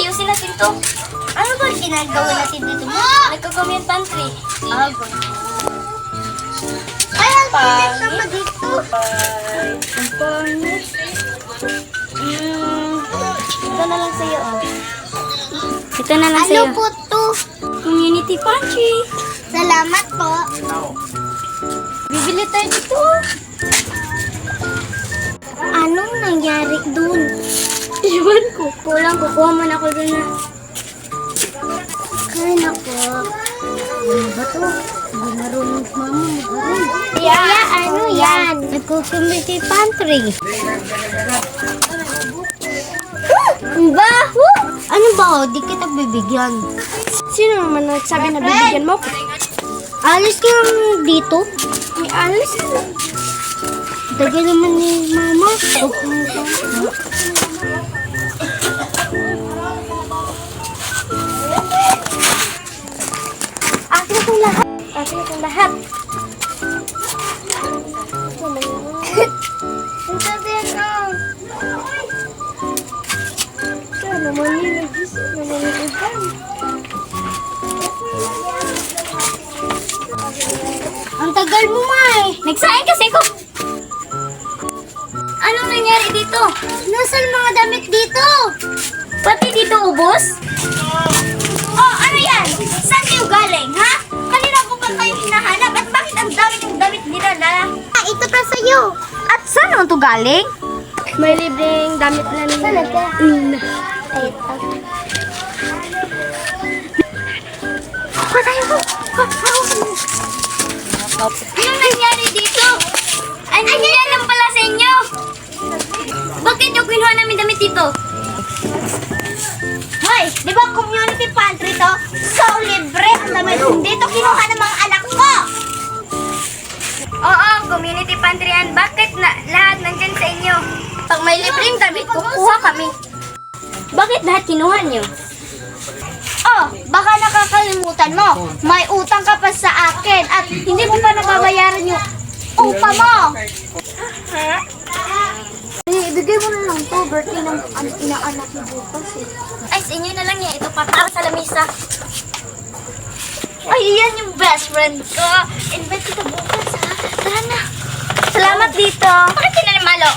ayusin natin to. Ano ba ginagawa natin dito? Nagko-comment pantry. Good. Ay, ang pinit naman dito. Ang pangit. Ito na lang sa'yo, oh. Ito na lang Ano sa'yo. po to? Community pantry. Salamat po. Bibili tayo dito. Anong nangyari dun? Iwan ko. Kulang, kukuha man ako dun na. Ay, nako. Ano ba to? Hindi marunong mama mag-aral. Yeah. Kaya ano yan? Nagko-community pantry. Ang baho! Ano ba? Di kita bibigyan. Sino naman nagsabi na bibigyan mo? Alis ka lang dito. May alis. Dagal naman ni mama. Akin itong lahat. Akin itong lahat. Ang sabi ko. Kaya naman yun. Nag-isip naman yung iban. Ang tagal mo, May. Nagsaing kasi ko. Anong nangyari dito? Nasaan mga damit dito? Pati dito ubos? Oh, ano yan? Saan kayo galing, ha? Kanina ko pa kayo hinahanap at bakit ang dami ng damit nila na? Ito pa sa'yo. At saan naman to galing? May libreng damit na nila. Talaga? Ito. Anong nangyari dito? Ano yan lang pala sa inyo? Bakit yung kinuha namin damit dito? Hoy, di ba community pantry to? So, libre ang damit. Dito kinuha ng mga anak ko. Oo, community pantry yan. Bakit na lahat nandyan sa inyo? Pag may libreng damit, kukuha kami. Bakit lahat kinuha nyo? Oh, baka nakakalimutan mo. May utang ka pa sa akin at hindi mo pa nababayaran yung upa mo. Ibigay mo na lang to. Birthday ng inaanak ni bukas eh. Ay, sa inyo na lang yan. Ito para sa lamisa. Ay, yan yung best friend ko. Invite kita bukas, ha? Tara na. Salamat dito. Bakit sila namalo?